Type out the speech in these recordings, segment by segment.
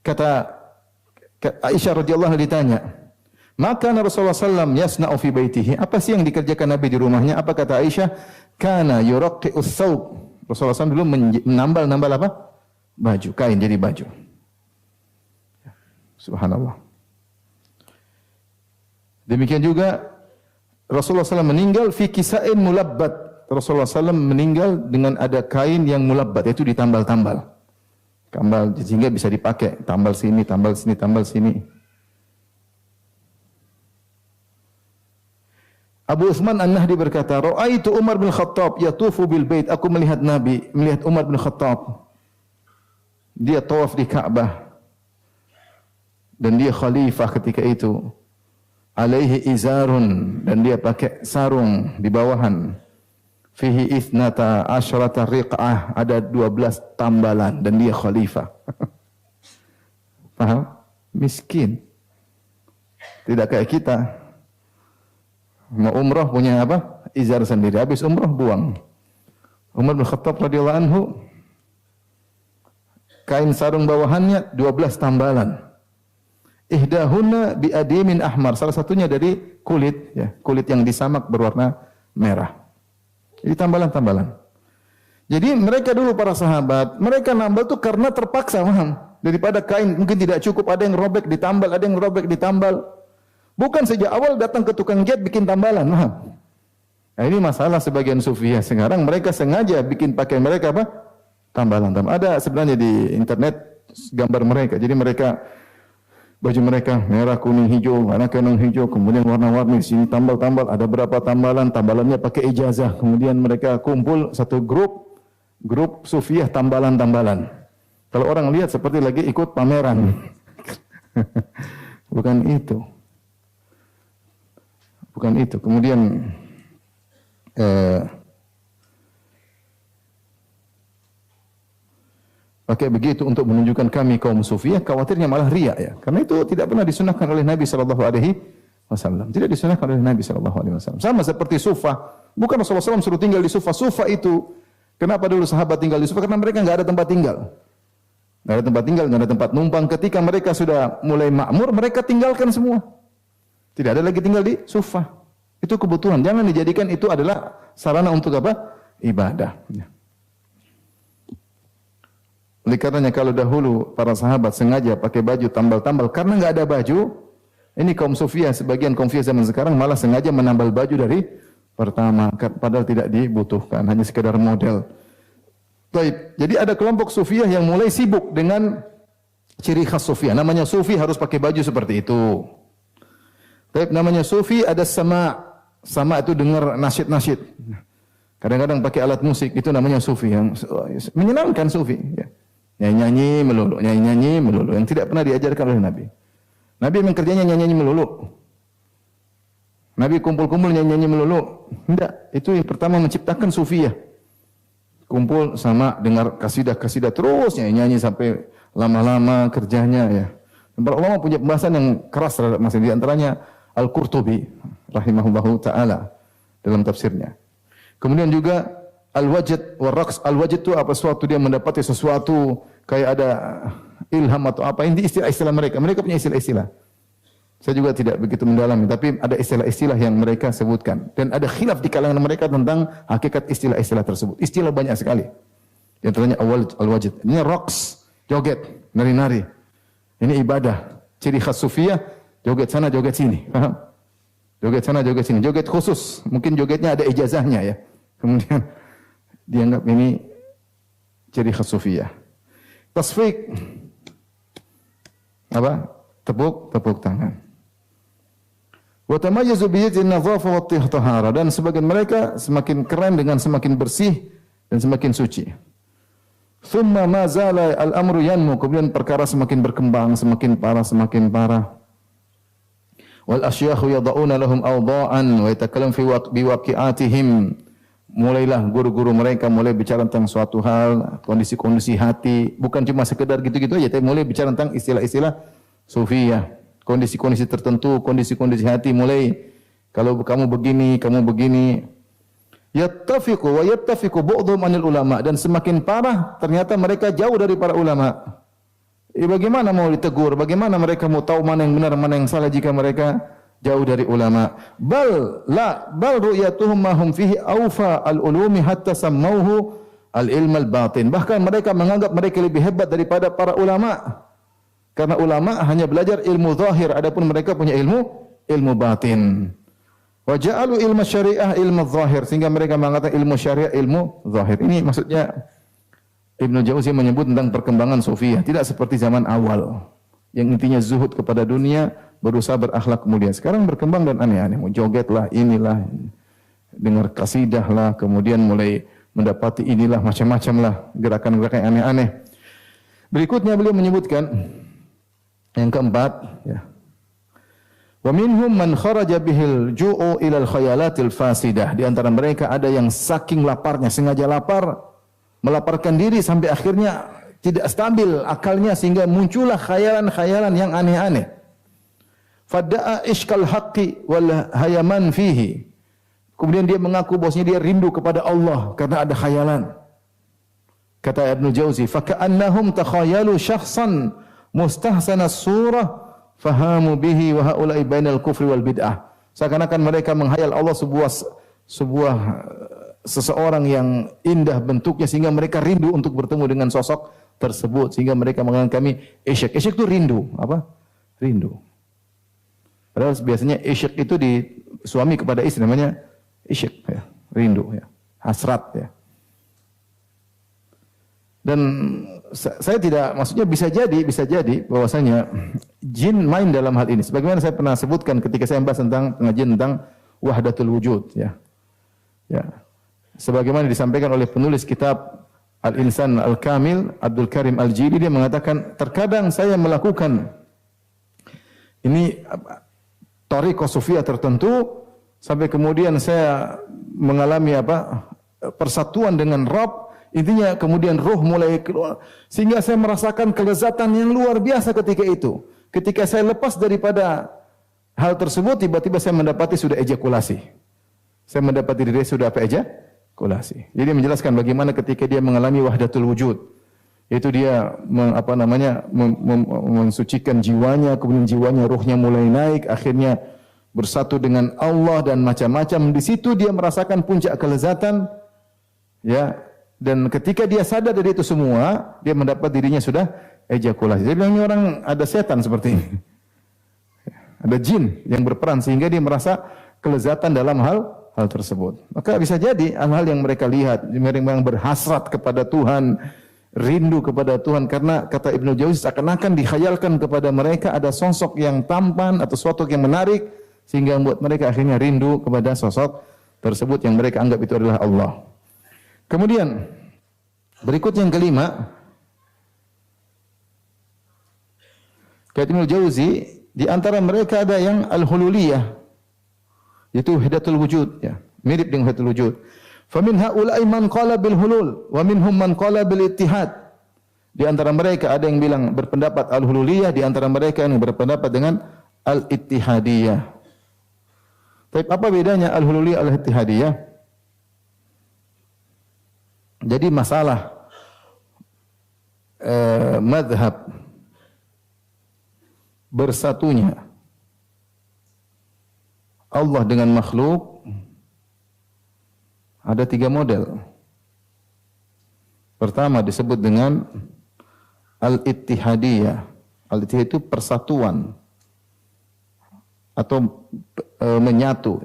Kata Aisyah radhiyallahu anha ditanya, maka Rasulullah sallam yasna'u fi baitihi. Apa sih yang dikerjakan Nabi di rumahnya? Apa kata Aisyah? Kana yuraqqi'us thawb. Rasulullah sallam dulu menambal apa? Baju, kain jadi baju. Subhanallah. Demikian juga Rasulullah sallam meninggal fi kisa'in mulabbat. Rasulullah sallam meninggal dengan ada kain yang mulabbat, yaitu ditambal-tambal. Tambal sehingga bisa dipakai, tambal sini, tambal sini, tambal sini. Abu Utsman An-Nahdi berkata, "Ra'aitu Umar bin Khattab yatufu bil bait." Aku melihat Umar bin Khattab. Dia tawaf di Ka'bah. Dan dia khalifah ketika itu. Alaihi izarun, dan dia pakai sarung di bawahan. Fihi ithnata asyrata riq'ah, ada 12 tambalan, dan dia khalifah. Paham? Miskin. Tidak kayak kita. Mau umrah punya apa? Izar sendiri. Habis umrah buang. Umar bin Khattab radhiyallahu anhu, kain sarung bawahannya 12 tambalan. Ihdahunna bi adimin ahmar. Salah satunya dari kulit, ya, kulit yang disamak berwarna merah. Jadi tambalan-tambalan. Jadi mereka dulu para sahabat, mereka nambal tuh karena terpaksa, paham? Daripada kain mungkin tidak cukup, ada yang robek ditambal, ada yang robek ditambal. Bukan sejak awal datang ke tukang jahit bikin tambalan, paham? Nah, ini masalah sebagian sufiah sekarang, mereka sengaja bikin pakaian mereka apa? Tambalan-tambalan. Ada sebenarnya di internet gambar mereka. Jadi mereka baju mereka merah, kuning, hijau, warna kuning, hijau, kemudian warna-warni, sini tambal-tambal, ada berapa tambalan, tambalannya pakai ijazah. Kemudian mereka kumpul satu grup sufiah tambalan-tambalan. Kalau orang lihat seperti lagi ikut pameran. Bukan itu. Bukan itu. Kemudian pakai begitu untuk menunjukkan kami kaum sufiah, khawatirnya malah riya, ya. Karena itu tidak pernah disunahkan oleh Nabi sallallahu alaihi wasallam. Tidak disunahkan oleh Nabi sallallahu alaihi wasallam. Sama seperti sufah. Bukan Rasulullah SAW suruh tinggal di sufah. Sufah itu kenapa dulu sahabat tinggal di sufah? Karena mereka enggak ada tempat tinggal. Enggak ada tempat tinggal, enggak ada tempat numpang. Ketika mereka sudah mulai makmur, mereka tinggalkan semua. Tidak ada lagi tinggal di sufah. Itu kebutuhan. Jangan dijadikan itu adalah sarana untuk apa? Ibadah. Ya. Oleh karenanya kalau dahulu para sahabat sengaja pakai baju tambal-tambal karena enggak ada baju, ini kaum sufiah, sebagian kaum sufiah zaman sekarang malah sengaja menambal baju dari pertama, padahal tidak dibutuhkan, hanya sekedar model. Baik, jadi ada kelompok sufiah yang mulai sibuk dengan ciri khas sufiah. Namanya sufi harus pakai baju seperti itu. Baik, namanya sufi ada sama itu dengar nasyid-nasyid. Kadang-kadang pakai alat musik, itu namanya sufi yang menyenangkan sufi, ya. Nyanyi-nyanyi melulu, yang tidak pernah diajarkan oleh Nabi. Nabi memang kerjanya nyanyi-nyanyi melulu. Nabi kumpul-kumpul nyanyi-nyanyi melulu. Tidak, itu yang pertama menciptakan sufiyah. Kumpul sama dengar kasidah-kasidah terus nyanyi-nyanyi sampai lama-lama kerjanya, ya. Para ulama punya pembahasan yang keras terhadap masalah, di antaranya Al-Qurtubi rahimahullahu taala dalam tafsirnya. Kemudian juga al-wajd war-raqs. Al-wajd itu apa? Sesuatu dia mendapati sesuatu kayak ada ilham atau apa. Ini istilah-istilah mereka. Mereka punya istilah-istilah. Saya juga tidak begitu mendalami, tapi ada istilah-istilah yang mereka sebutkan. Dan ada khilaf di kalangan mereka tentang hakikat istilah-istilah tersebut. Istilah banyak sekali. Di antaranya al-wajd. Ini raqs, joget, nari-nari. Ini ibadah. Ciri khas sufiyah, joget sana, joget sini. Paham? Joget sana, joget sini. Joget khusus. Mungkin jogetnya ada ijazahnya, ya. Kemudian dianggap ini ciri khas sufiyah. Tasfiq, apa? Tepuk tangan. Wa tamayyazu bi yadin nadhafa wa tahara, dan sebagian mereka semakin keren dengan semakin bersih dan semakin suci. Thumma ma zala al-amru yanmu, kemudian perkara semakin berkembang, semakin parah. Wal asyakhu yad'una lahum awda'an wa yatakallamu fi waqi'atihim. Mulailah guru-guru mereka mulai bicara tentang suatu hal, kondisi-kondisi hati, bukan cuma sekedar gitu-gitu aja, tapi mulai bicara tentang istilah-istilah sufiyah, kondisi-kondisi tertentu, kondisi-kondisi hati, mulai kalau kamu begini. Yattafiqu wa yattafiqu ba'dhum 'anil ulama, dan semakin parah ternyata mereka jauh dari para ulama. bagaimana mau ditegur? Bagaimana mereka mau tahu mana yang benar, mana yang salah jika mereka jauh dari ulama? Bal ru'yatuhum ma hum fihi awfa al-ulumi hatta sammauhu al-ilm al-batin. Bahkan mereka menganggap mereka lebih hebat daripada para ulama. Karena ulama hanya belajar ilmu zahir, adapun mereka punya ilmu batin. Wa ja'alu ilmu syariah ilmu zahir, sehingga mereka mengatakan ilmu syariah ilmu zahir. Ini maksudnya Ibnu Jauzi menyebut tentang perkembangan sufiyah, tidak seperti zaman awal yang intinya zuhud kepada dunia, berusaha berakhlak mulia. Sekarang berkembang dan aneh-aneh, mau joget lah, inilah, dengar kasidah lah, kemudian mulai mendapati inilah macam-macam lah, gerakan-gerakan yang aneh-aneh. Berikutnya beliau menyebutkan yang keempat, ya. Wa minhum man kharaja bihil ju'u ila al-khayalatil fasidah. Di antara mereka ada yang saking laparnya, sengaja lapar, melaparkan diri sampai akhirnya tidak stabil akalnya sehingga muncullah khayalan-khayalan yang aneh-aneh. Fada'a ishkal haqqi wal hayaman fihi. Kemudian dia mengaku bahwasanya dia rindu kepada Allah karena ada khayalan. Kata Ibnu Jauzi, faka'annahum takhayalu syakhsan mustahsana surah fahamu bihi wa haula'i bainal kufri wal bid'ah. Seakan-akan mereka menghayal Allah sebuah seseorang yang indah bentuknya sehingga mereka rindu untuk bertemu dengan sosok tersebut sehingga mereka mengatakan kami isyq. Isyq itu rindu, apa? Rindu. Padahal biasanya isyq itu di suami kepada istri namanya isyq ya, rindu ya, hasrat ya. Dan saya tidak, maksudnya bisa jadi bahwasanya jin main dalam hal ini. Sebagaimana saya pernah sebutkan ketika saya membahas tentang pengajian tentang wahdatul wujud ya. Ya. Sebagaimana disampaikan oleh penulis kitab Al-Insan Al-Kamil, Abdul Karim Al-Jili, dia mengatakan, terkadang saya melakukan ini thariqah sufiyah tertentu sampai kemudian saya mengalami persatuan dengan Rabb. Intinya kemudian ruh mulai keluar sehingga saya merasakan kelezatan yang luar biasa ketika itu. Ketika saya lepas daripada hal tersebut, tiba-tiba saya mendapati sudah ejakulasi. Saya mendapati diri sudah ejakulasi. Jadi menjelaskan bagaimana ketika dia mengalami wahdatul wujud, yaitu dia mensucikan jiwanya, kemudian jiwanya, ruhnya mulai naik, akhirnya bersatu dengan Allah dan macam-macam. Di situ dia merasakan puncak kelezatan, ya. Dan ketika dia sadar dari itu semua, dia mendapat dirinya sudah ejakulasi. Jadi ini orang ada setan seperti ini. Ada jin yang berperan sehingga dia merasa kelezatan dalam hal tersebut. Maka bisa jadi hal-hal yang mereka lihat, mereka yang berhasrat kepada Tuhan, rindu kepada Tuhan, karena kata Ibnu Jauzi seakan-akan dikhayalkan kepada mereka ada sosok yang tampan atau sesuatu yang menarik sehingga membuat mereka akhirnya rindu kepada sosok tersebut yang mereka anggap itu adalah Allah. Kemudian berikut yang kelima, kata Ibnu Jauzi, di antara mereka ada yang al-hululiyah, yaitu wahdatul wujud, ya, mirip dengan wahdatul wujud. Famin haula'i man qala bil hulul wa minhum man qala bil ittihad. Di antara mereka ada yang bilang berpendapat al-hululiyah, di antara mereka yang berpendapat dengan al-ittihadiyah. Tapi apa bedanya al-hululiyah al-ittihadiyah? Jadi masalah madhab bersatunya Allah dengan makhluk ada 3 model. Pertama disebut dengan al-ittihadiyah. Al-ittihad itu persatuan atau menyatu.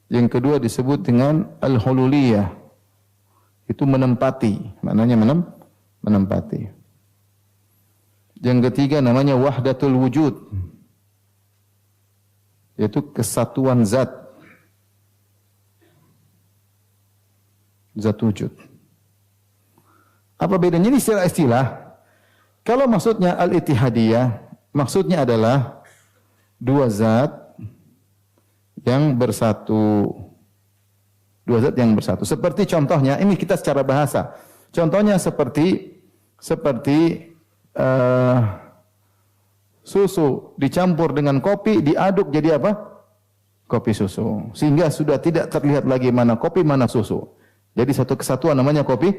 Yang kedua disebut dengan al-hululiyah. Itu menempati, maknanya menempati. Yang ketiga namanya wahdatul wujud. Yaitu kesatuan zat. Zat wujud. Apa bedanya? Ini istilah-istilah. Kalau maksudnya al-ittihadiyah, maksudnya adalah 2 zat yang bersatu. 2 zat yang bersatu. Seperti contohnya, ini kita secara bahasa. Contohnya seperti susu dicampur dengan kopi, diaduk jadi apa? Kopi susu. Sehingga sudah tidak terlihat lagi mana kopi, mana susu. Jadi satu kesatuan namanya kopi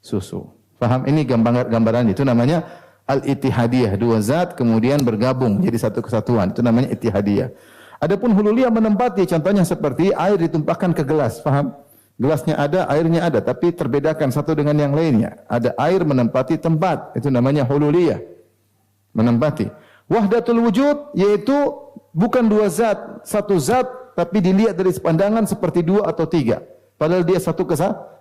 susu. Paham? Ini gambaran itu namanya al-ittihadiyah. Dua zat kemudian bergabung jadi satu kesatuan. Itu namanya ittihadiyah. Adapun hululiyah menempati, contohnya seperti air ditumpahkan ke gelas. Paham? Gelasnya ada, airnya ada, tapi terbedakan satu dengan yang lainnya. Ada air menempati tempat. Itu namanya hululiyah. Menempati. Wahdatul wujud yaitu bukan dua zat, satu zat tapi dilihat dari pandangan seperti dua atau tiga. Padahal dia satu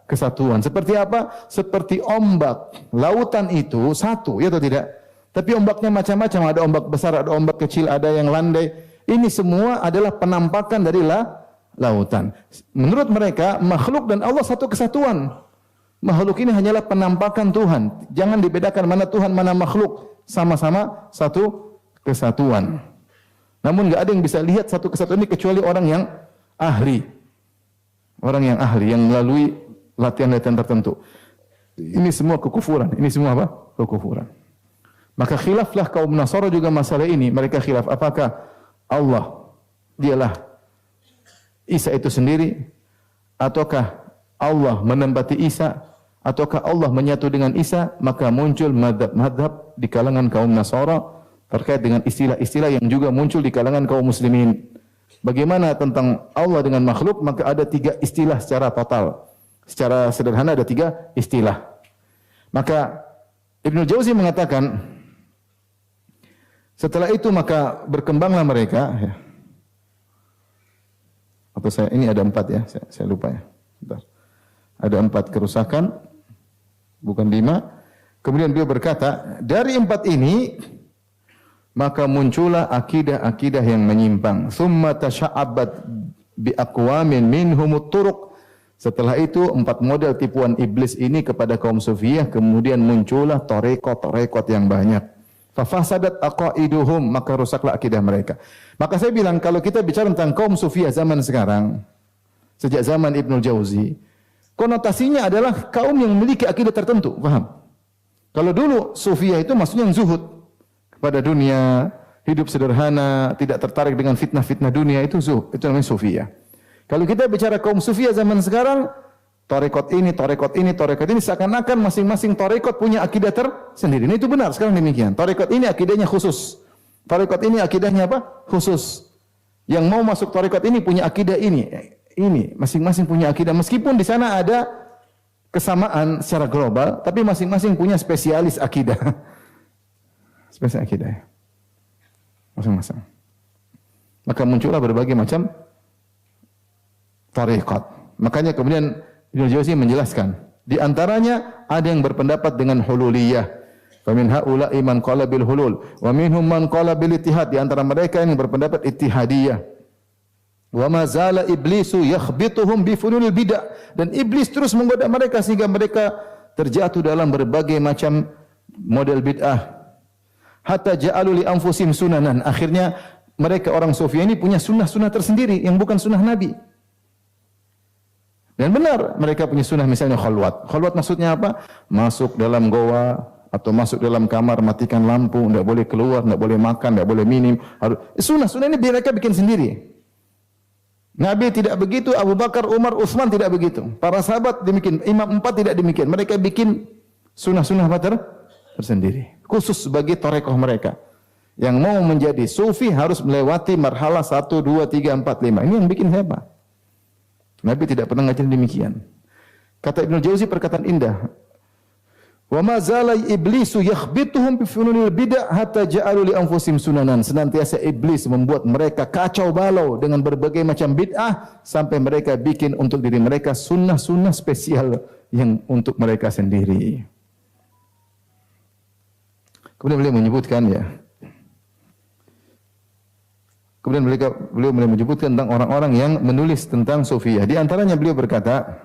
kesatuan. Seperti apa? Seperti ombak. Lautan itu satu, ya atau tidak? Tapi ombaknya macam-macam. Ada ombak besar, ada ombak kecil, ada yang landai. Ini semua adalah penampakan dari lautan. Menurut mereka, makhluk dan Allah satu kesatuan. Makhluk ini hanyalah penampakan Tuhan. Jangan dibedakan mana Tuhan, mana makhluk. Sama-sama satu kesatuan. Namun enggak ada yang bisa lihat satu kesatuan ini kecuali orang yang ahli. Orang yang ahli, yang melalui latihan-latihan tertentu. Ini semua kekufuran. Ini semua apa? Kekufuran. Maka khilaflah kaum Nasara juga masalah ini. Mereka khilaf. Apakah Allah dialah Isa itu sendiri? Ataukah Allah menempati Isa? Ataukah Allah menyatu dengan Isa? Maka muncul madhab di kalangan kaum Nasara terkait dengan istilah-istilah yang juga muncul di kalangan kaum muslimin. Bagaimana tentang Allah dengan makhluk? Maka ada tiga istilah secara total. Secara sederhana ada tiga istilah. Maka Ibnu Jauzi mengatakan, setelah itu maka berkembanglah mereka. Ya. Atau ini ada 4 ya, saya lupa ya. Bentar. Ada 4 kerusakan, bukan 5. Kemudian beliau berkata, dari 4 ini maka muncullah akidah-akidah yang menyimpang. Tsumma tasya'abat bi aqwamin minhumut turuq. Setelah itu 4 model tipuan iblis ini kepada kaum Sufiyah, kemudian muncullah tarekat yang banyak. Fafasadat aqaiduhum, maka rusaklah akidah mereka. Maka saya bilang kalau kita bicara tentang kaum Sufiyah zaman sekarang, sejak zaman Ibnu Jauzi, konotasinya adalah kaum yang memiliki akidah tertentu, paham? Kalau dulu Sufiyah itu maksudnya yang zuhud pada dunia, hidup sederhana, tidak tertarik dengan fitnah-fitnah dunia, itu zuhud, itu namanya Sufiyah. Kalau kita bicara kaum Sufiyah zaman sekarang, tarekat ini, seakan-akan masing-masing tarekat punya akidah tersendiri. Ini itu benar sekarang demikian. Tarekat ini akidahnya khusus. Tarekat ini akidahnya apa? Khusus. Yang mau masuk tarekat ini punya akidah ini. Ini masing-masing punya akidah. Meskipun di sana ada kesamaan secara global, tapi masing-masing punya spesialis akidah. Spesialis akidah. Masing-masing. Maka muncullah berbagai macam tarekat. Makanya kemudian Ibnu Jauzi menjelaskan, di antaranya ada yang berpendapat dengan hululiyah. Famin haula'i man qala bil hulul wa minhum man qala bil ittihad. Di antara mereka yang berpendapat ittihadiyah. Wa ma zala iblisu yakhbituhum bi fununil bid'ah. Dan iblis terus menggoda mereka sehingga mereka terjatuh dalam berbagai macam model bid'ah. Hatta ja'alu li anfusihim sunanan. Akhirnya mereka orang Sufiyah ini punya sunnah-sunnah tersendiri yang bukan sunnah Nabi. Dan benar mereka punya sunnah, misalnya khalwat. Khalwat maksudnya apa? Masuk dalam goa atau masuk dalam kamar, matikan lampu, tidak boleh keluar, tidak boleh makan, tidak boleh minum. Sunnah ini mereka bikin sendiri. Nabi tidak begitu, Abu Bakar, Umar, Utsman tidak begitu. Para sahabat demikian, Imam 4 tidak demikian. Mereka bikin sunnah-sunnah tersendiri. Khusus bagi tarekat mereka. Yang mau menjadi sufi harus melewati marhalah 1, 2, 3, 4, 5. Ini yang bikin siapa? Nabi tidak pernah ngajarin demikian. Kata Ibnu Jauzi perkataan indah. Wa ma zala iblisu yakhbituhum bi fununil bid'ah hatta ja'alu li anfusihim sunanan. Senantiasa iblis membuat mereka kacau balau dengan berbagai macam bid'ah sampai mereka bikin untuk diri mereka sunnah-sunnah spesial yang untuk mereka sendiri. Kemudian beliau menyebutkan ya. Kemudian beliau menyebutkan tentang orang-orang yang menulis tentang Sufiyah. Di antaranya beliau berkata,